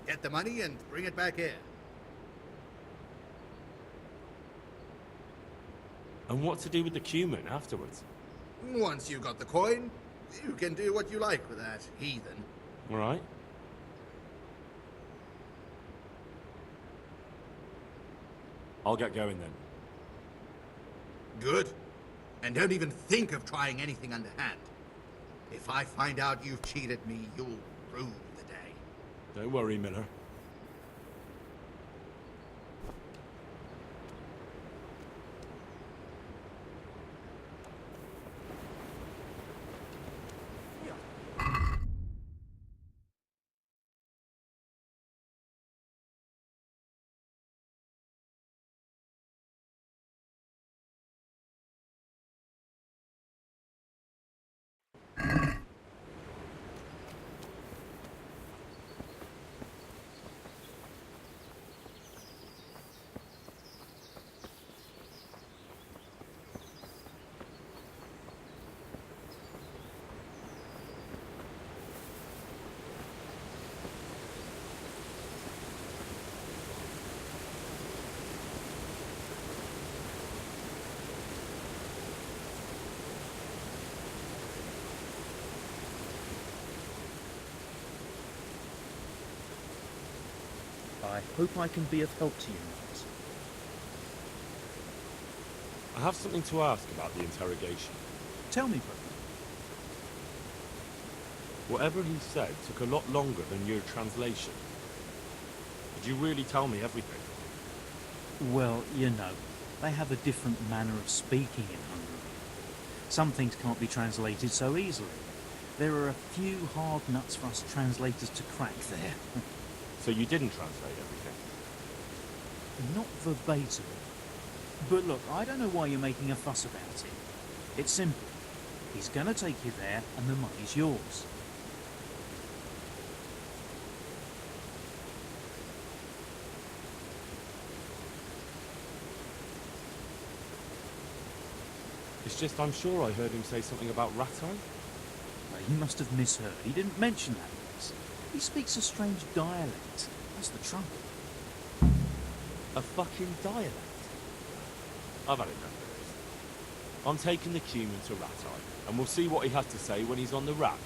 Get the money and bring it back here. And what to do with the cumin afterwards? Once you got the coin, you can do what you like with that, heathen. All right. I'll get going then. Good. And don't even think of trying anything underhand. If I find out you've cheated me, you'll rue the day. Don't worry, Miller. I hope I can be of help to you, Miles. I have something to ask about the interrogation. Tell me, brother. Whatever he said took a lot longer than your translation. Did you really tell me everything? Well, you know, they have a different manner of speaking in Hungary. Some things can't be translated so easily. There are a few hard nuts for us translators to crack there. So you didn't translate everything? Not verbatim. But look, I don't know why you're making a fuss about it. It's simple. He's gonna take you there and the money's yours. It's just I'm sure I heard him say something about Ratai. Well, you must have misheard. He didn't mention that once. He speaks a strange dialect. That's the trouble. A fucking dialect? I've had enough of this. I'm taking the cumin to Ratai, and we'll see what he has to say when he's on the rack.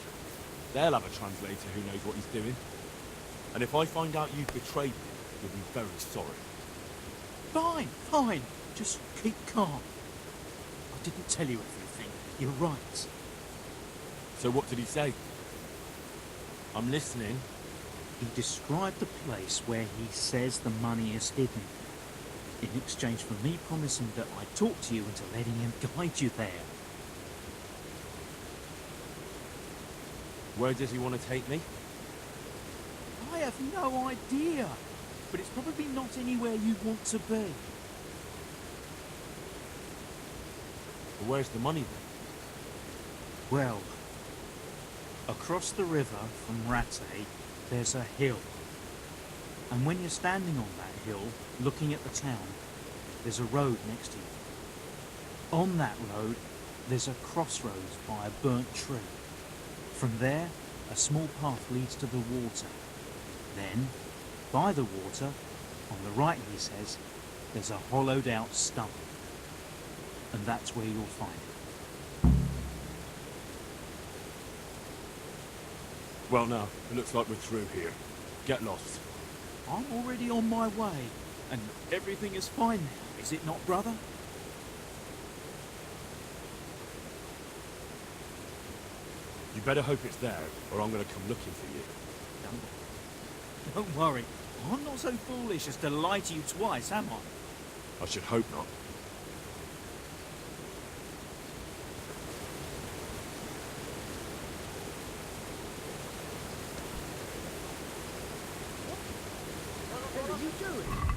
They'll have a translator who knows what he's doing. And if I find out you've betrayed me, you'll be very sorry. Fine, fine. Just keep calm. I didn't tell you everything. You're right. So what did he say? I'm listening. He described the place where he says the money is hidden, in exchange for me promising that I'd talk to you into letting him guide you there. Where does he want to take me? I have no idea, but it's probably not anywhere you want to be. Well, where's the money then? Well, across the river from Rattay, there's a hill. And when you're standing on that hill, looking at the town, there's a road next to you. On that road, there's a crossroads by a burnt tree. From there, a small path leads to the water. Then, by the water, on the right, he says, there's a hollowed out stump. And that's where you'll find it. Well, now, it looks like we're through here. Get lost. I'm already on my way, and everything is fine now, is it not, brother? You better hope it's there, or I'm going to come looking for you. Don't worry, I'm not so foolish as to lie to you twice, am I? I should hope not. What are you doing?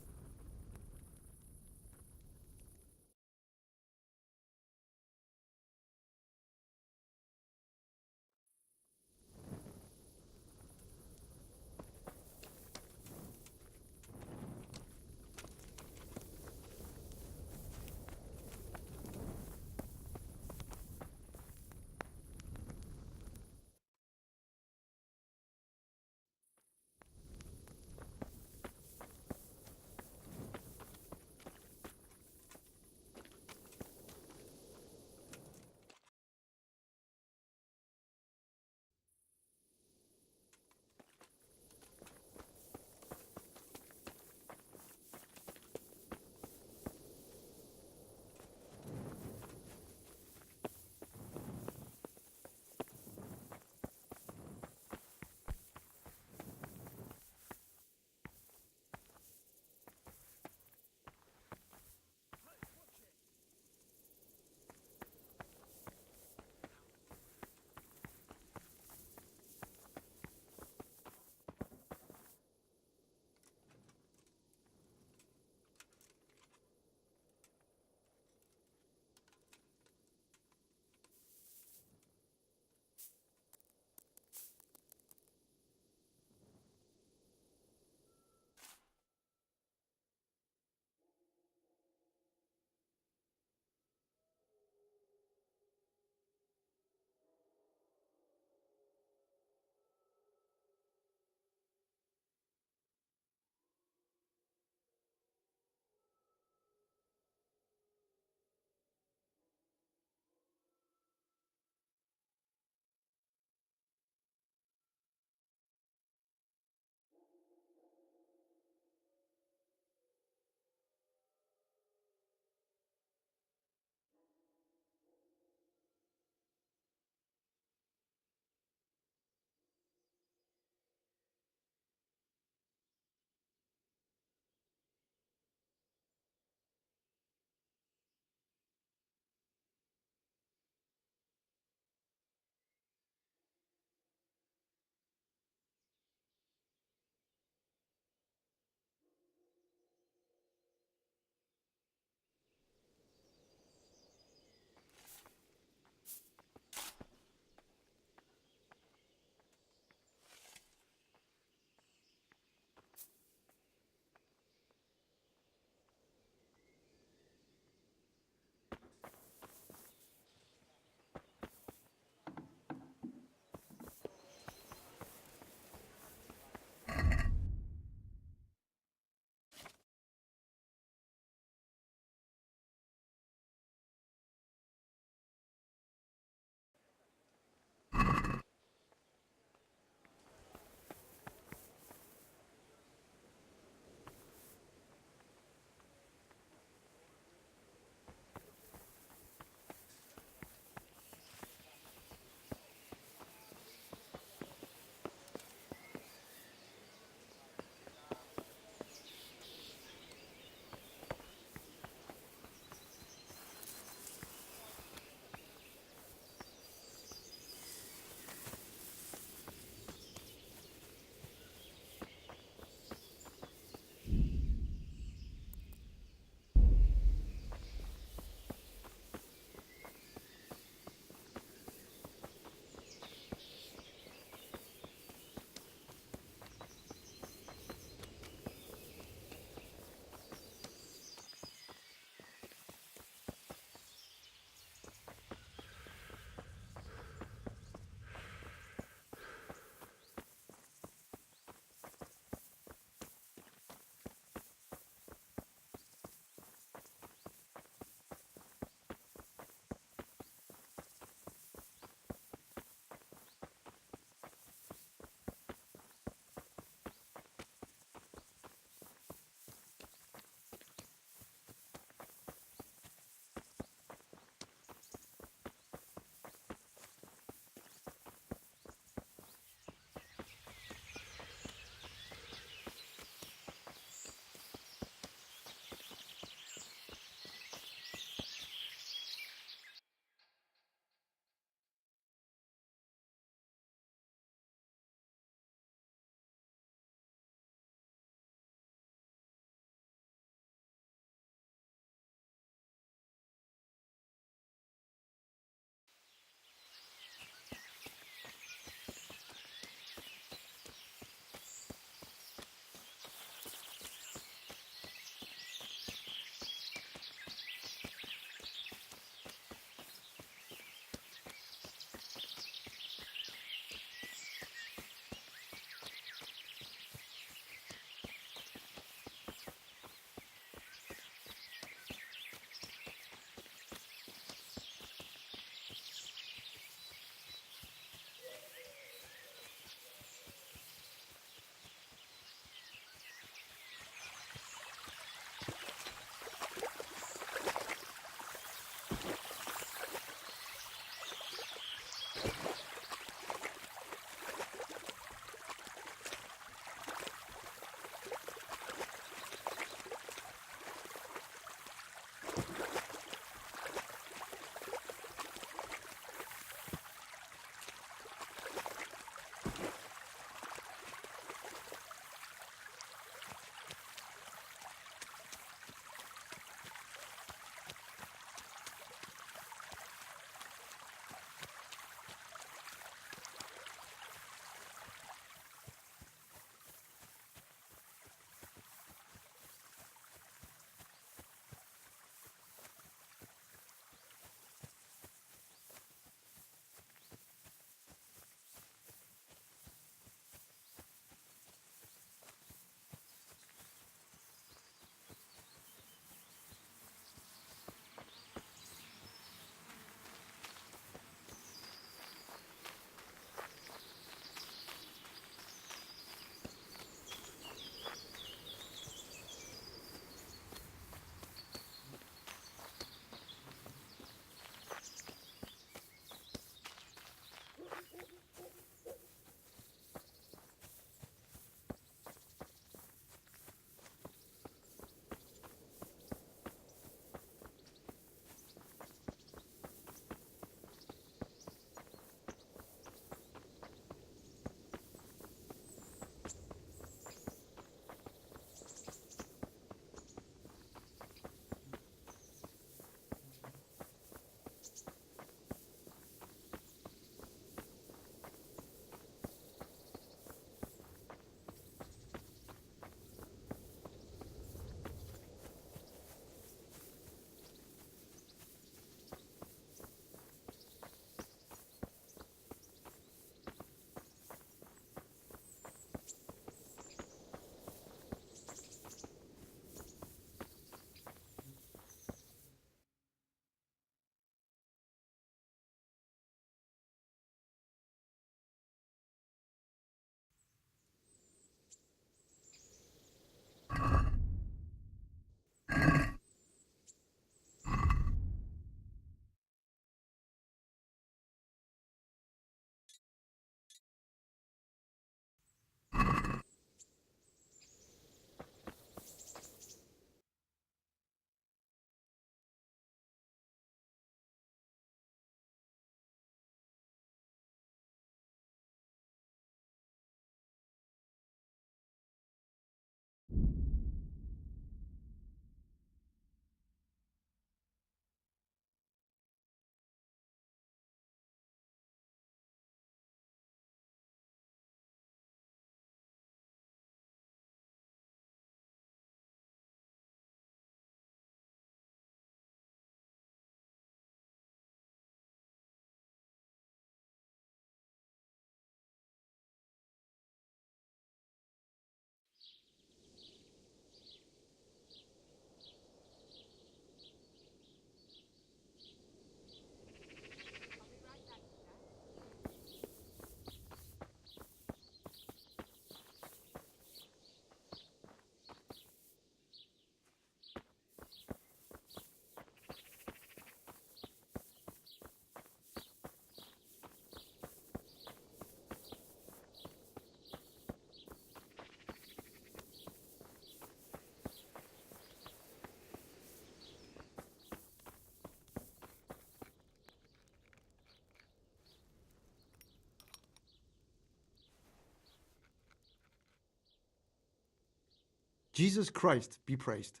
Jesus Christ be praised.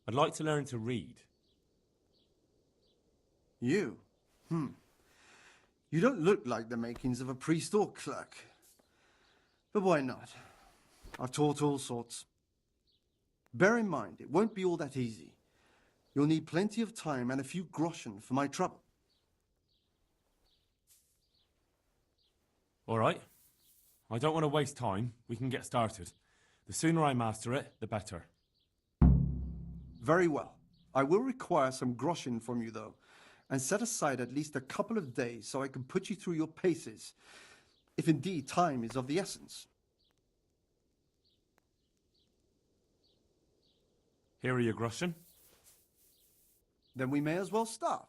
I'd like to learn to read. You? You don't look like the makings of a priest or clerk. But why not? I've taught all sorts. Bear in mind, it won't be all that easy. You'll need plenty of time and a few groschen for my trouble. All right. I don't want to waste time. We can get started. The sooner I master it, the better. Very well. I will require some groschen from you, though, and set aside at least a couple of days so I can put you through your paces, if indeed time is of the essence. Here are your groschen. Then we may as well start.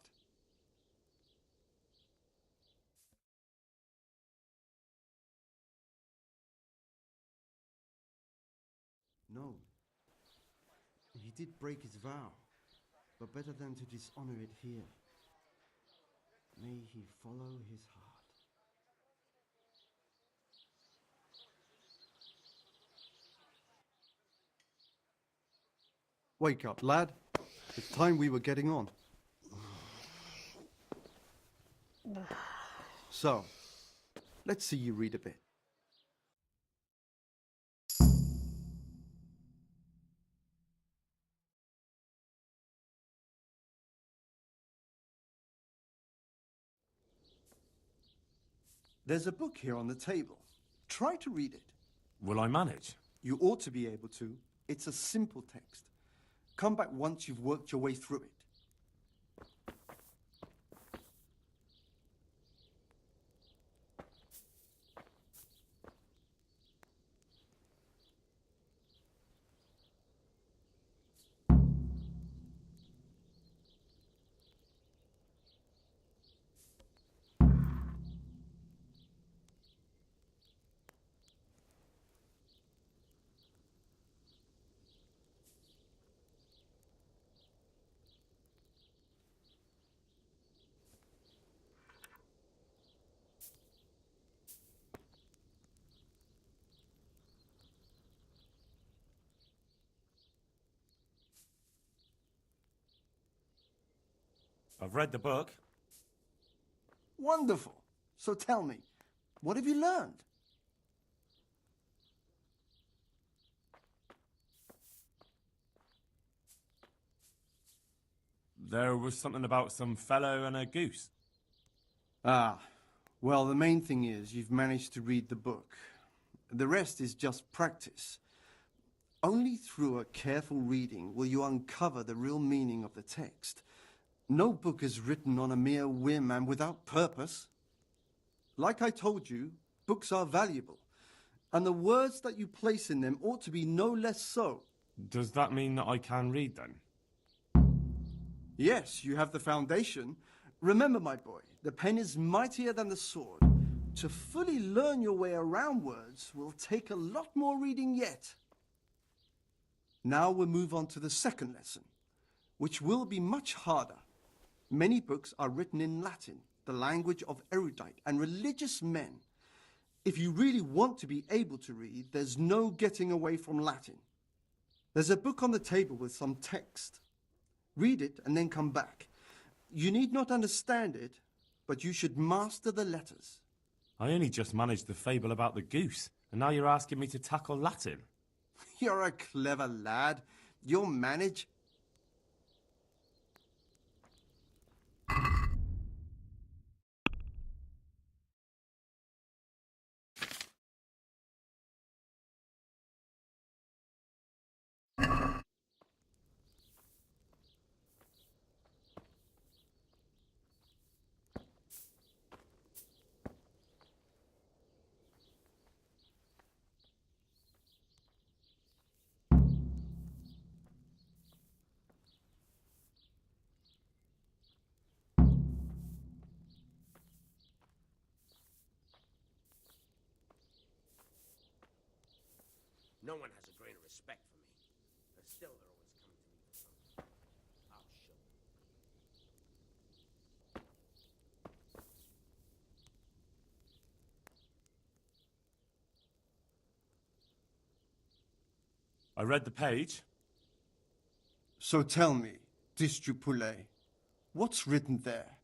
No. He did break his vow, but better than to dishonor it here. May he follow his heart. Wake up, lad. It's time we were getting on. So, let's see you read a bit. There's a book here on the table. Try to read it. Will I manage? You ought to be able to. It's a simple text. Come back once you've worked your way through it. I've read the book. Wonderful. So tell me, what have you learned? There was something about some fellow and a goose. Ah, well, the main thing is you've managed to read the book. The rest is just practice. Only through a careful reading will you uncover the real meaning of the text. No book is written on a mere whim and without purpose. Like I told you, books are valuable, and the words that you place in them ought to be no less so. Does that mean that I can read then? Yes, you have the foundation. Remember, my boy, the pen is mightier than the sword. To fully learn your way around words will take a lot more reading yet. Now we'll move on to the second lesson, which will be much harder. Many books are written in Latin, the language of erudite and religious men. If you really want to be able to read, there's no getting away from Latin. There's a book on the table with some text. Read it and then come back. You need not understand it, but you should master the letters. I only just managed the fable about the goose, and now you're asking me to tackle Latin. You're a clever lad. You'll manage. No one has a grain of respect for me. But still, they're always coming to me for something. I'll show them. I read the page. So tell me, Distupule, what's written there?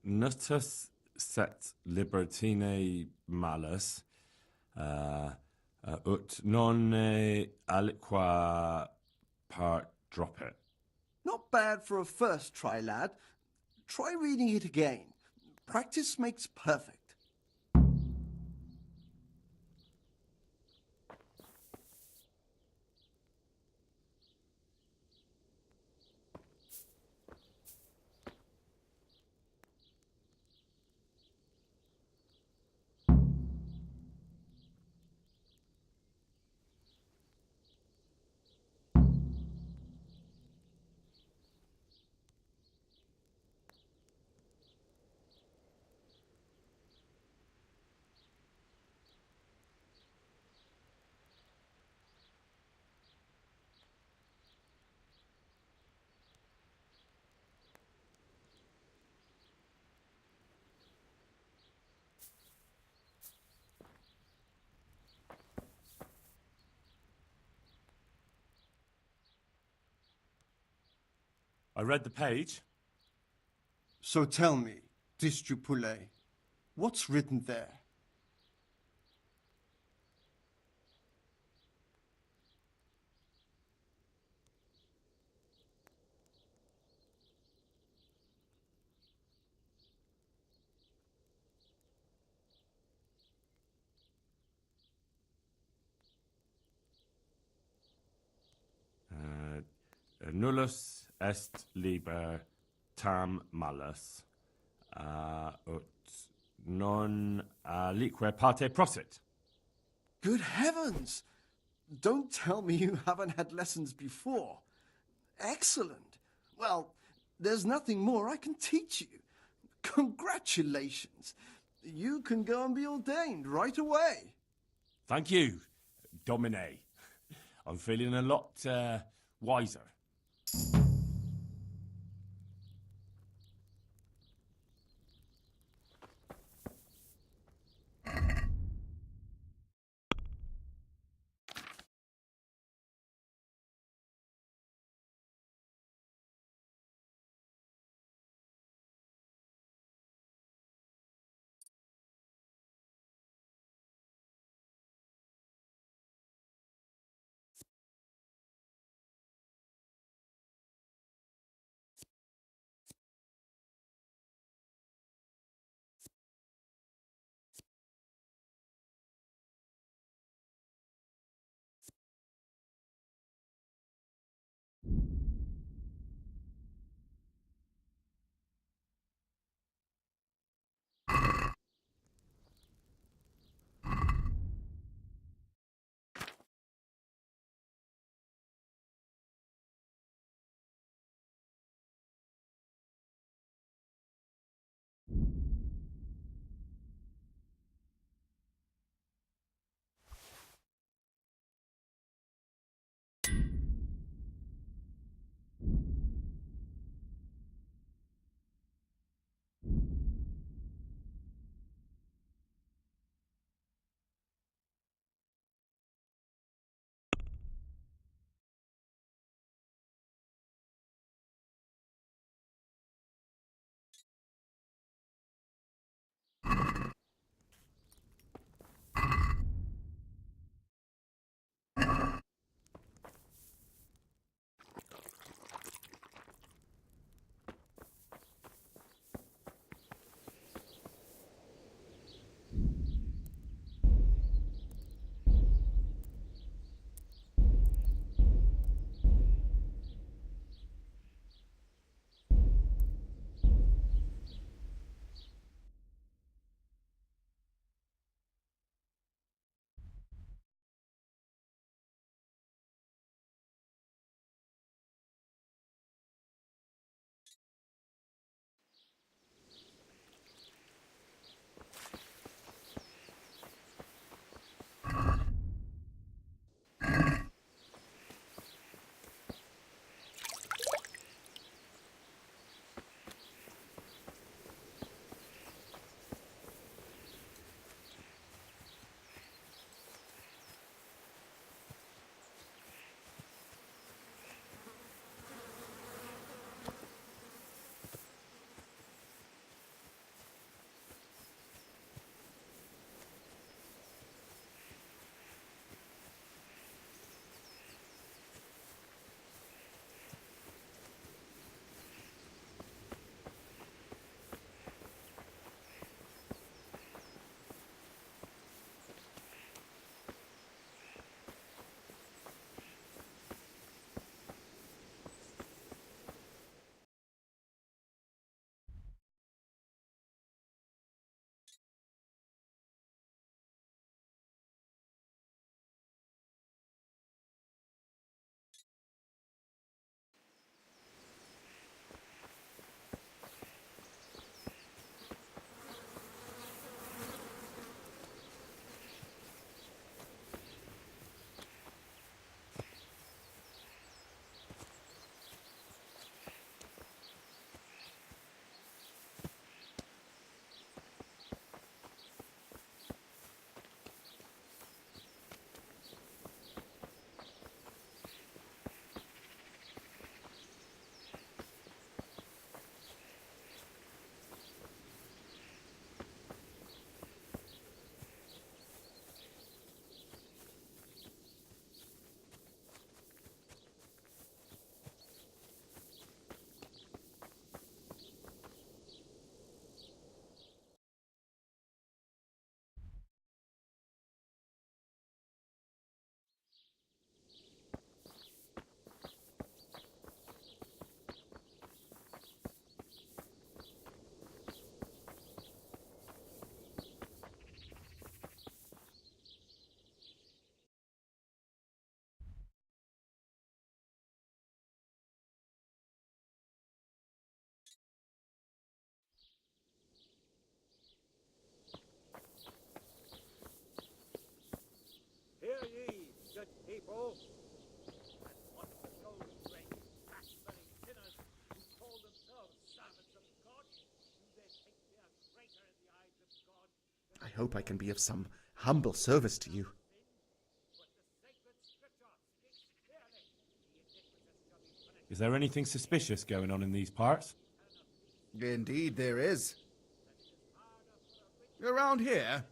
Nutus set libertine malus, ut non aliqua part drop it. Not bad for a first try, lad. Try reading it again. Practice makes perfect. I read the page. So tell me, Distupule, what's written there? Nullus est liber tam malus, ut non alique parte prosit. Good heavens! Don't tell me you haven't had lessons before. Excellent. Well, there's nothing more I can teach you. Congratulations. You can go and be ordained right away. Thank you, Domine. I'm feeling a lot wiser. hope I can be of some humble service to you. Is there anything suspicious going on in these parts? Indeed there is. Around here?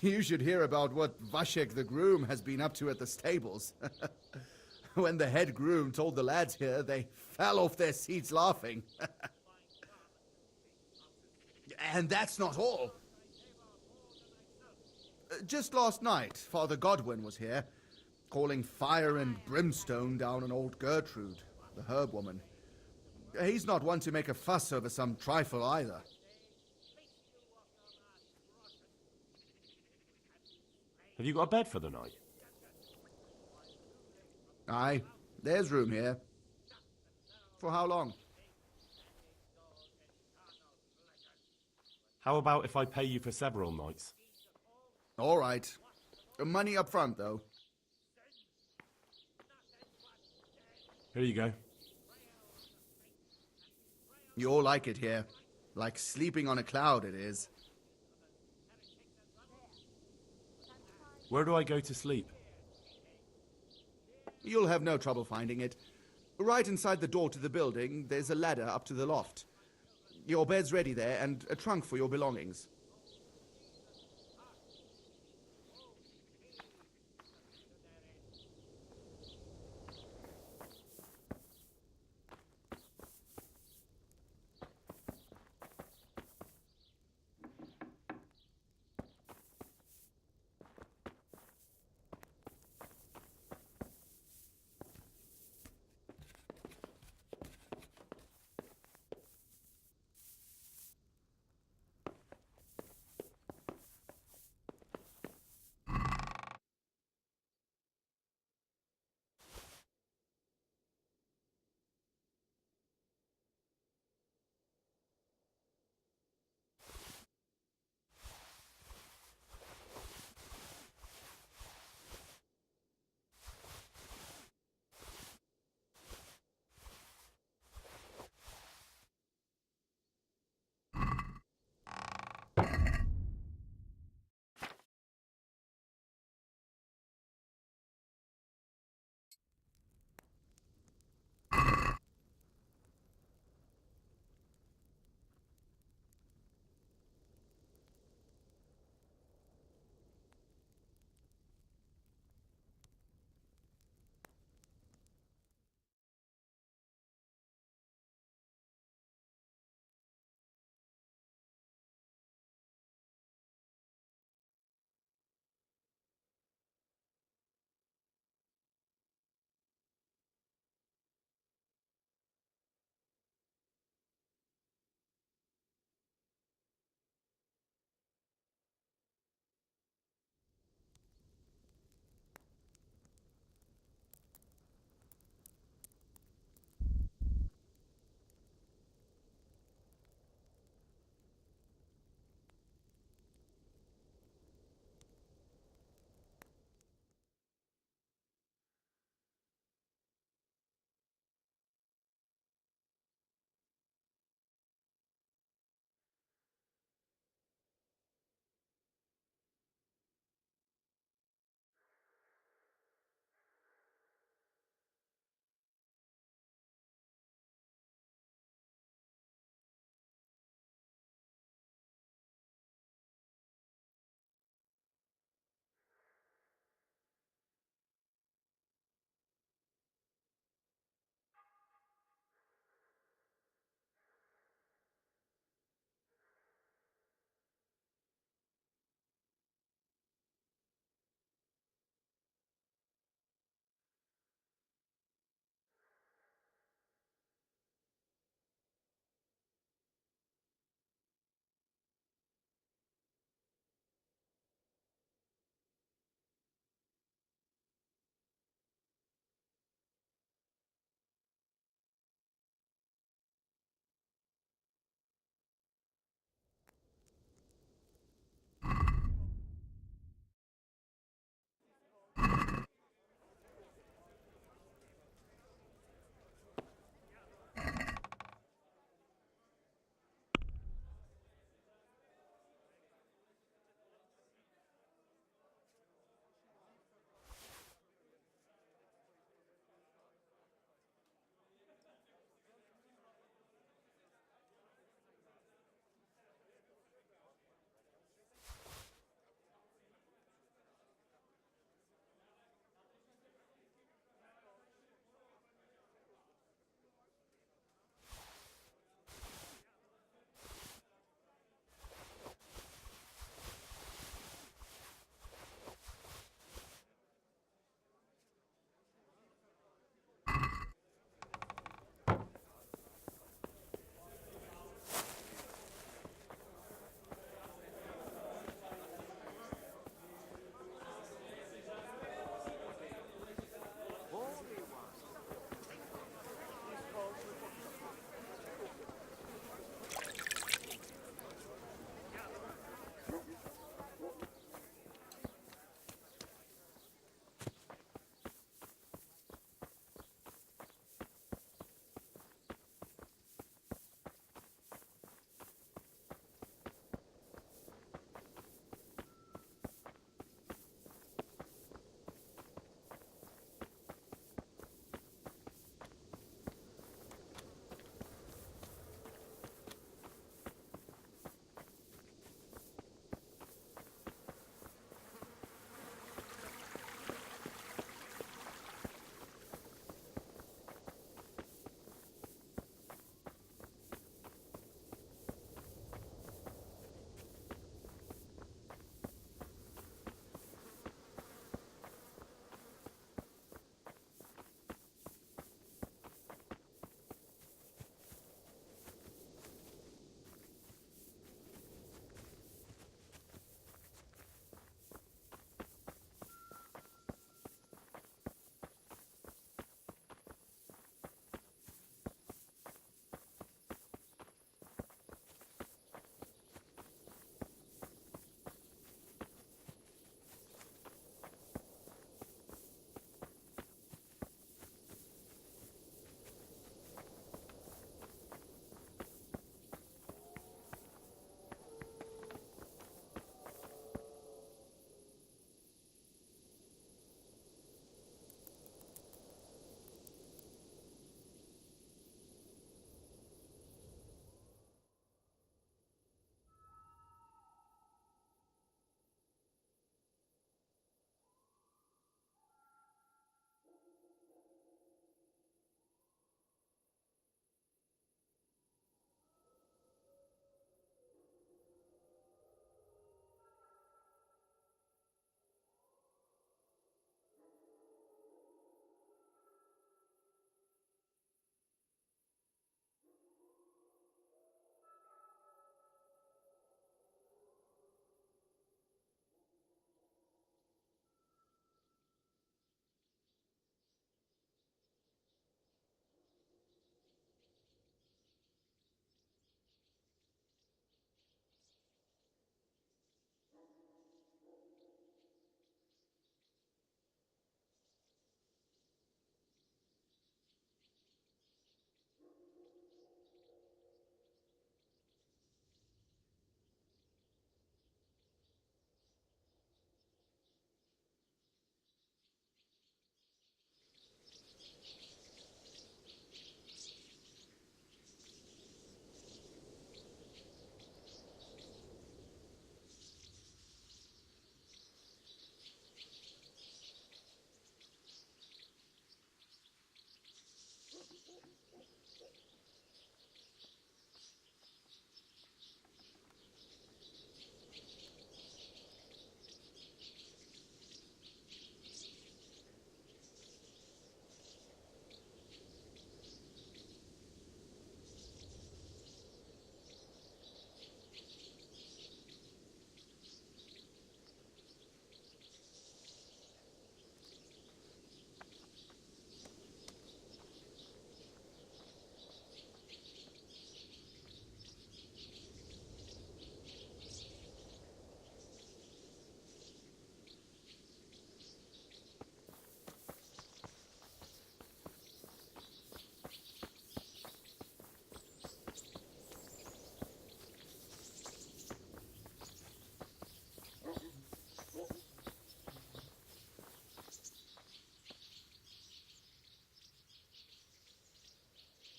You should hear about what Vashek the groom has been up to at the stables. When the head groom told the lads here, they fell off their seats laughing. And that's not all. Just last night, Father Godwin was here, calling fire and brimstone down on old Gertrude, the herb woman. He's not one to make a fuss over some trifle either. Have you got a bed for the night? Aye, there's room here. For how long? How about if I pay you for several nights? All right. Money up front, though. Here you go. You'll like it here. Like sleeping on a cloud, it is. Where do I go to sleep? You'll have no trouble finding it. Right inside the door to the building, there's a ladder up to the loft. Your bed's ready there, and a trunk for your belongings.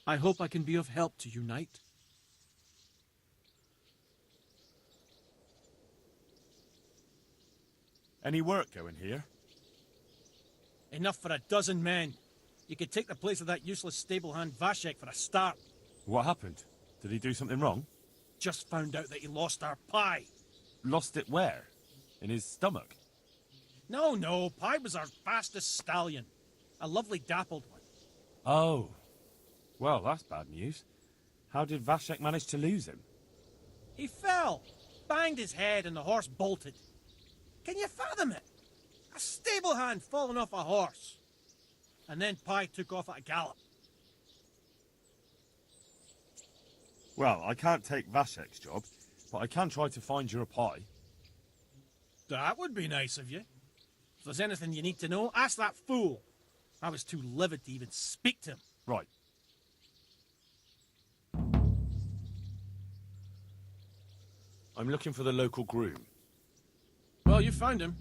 I hope I can be of help to you, knight. Any work going here? Enough for a dozen men. You could take the place of that useless stable hand Vashek for a start. What happened? Did he do something wrong? Just found out that he lost our pie. Lost it where? In his stomach? No, Pie was our fastest stallion. A lovely dappled one. Oh. Well, that's bad news. How did Vashek manage to lose him? He fell, banged his head, and the horse bolted. Can you fathom it? A stable hand falling off a horse. And then Pie took off at a gallop. Well, I can't take Vashek's job, but I can try to find you a pie. That would be nice of you. If there's anything you need to know, ask that fool. I was too livid to even speak to him. Right. I'm looking for the local groom. Well, you found him.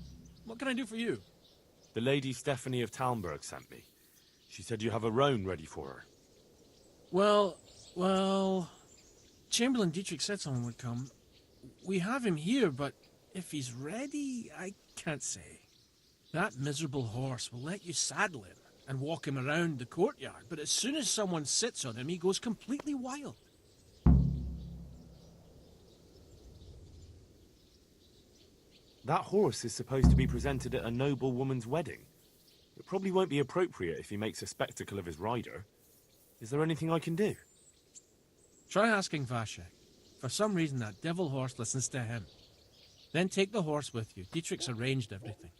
What can I do for you? The Lady Stephanie of Talmberg sent me. She said you have a roan ready for her. Well... Chamberlain Dietrich said someone would come. We have him here, but if he's ready, I can't say. That miserable horse will let you saddle him and walk him around the courtyard, but as soon as someone sits on him, he goes completely wild. That horse is supposed to be presented at a noble woman's wedding. It probably won't be appropriate if he makes a spectacle of his rider. Is there anything I can do? Try asking Vashek. For some reason, that devil horse listens to him. Then take the horse with you. Dietrich's arranged everything.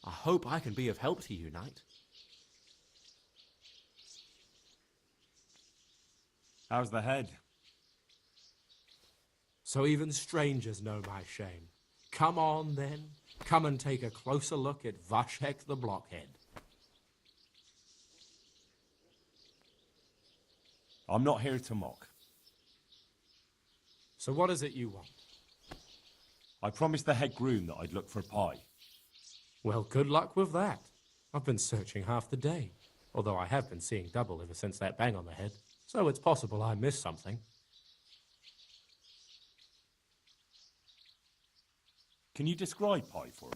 I hope I can be of help to you, knight. How's the head? So even strangers know my shame. Come on, then. Come and take a closer look at Vashek the Blockhead. I'm not here to mock. So what is it you want? I promised the head groom that I'd look for pie. Well, good luck with that. I've been searching half the day, although I have been seeing double ever since that bang on the head, so it's possible I missed something. Can you describe pie for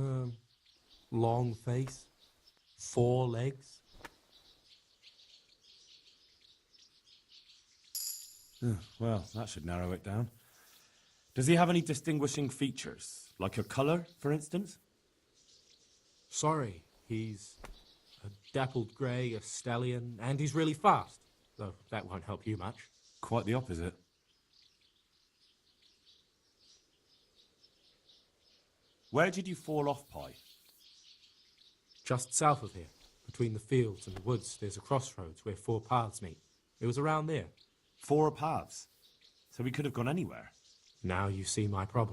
me? Long face, 4 legs. Well, that should narrow it down. Does he have any distinguishing features? Like a colour, for instance? Sorry, he's a dappled grey, a stallion, and he's really fast, though that won't help you much. Quite the opposite. Where did you fall off, Pie? Just south of here, between the fields and the woods, there's a crossroads where 4 paths meet. It was around there. 4 paths. So we could have gone anywhere. Now you see my problem.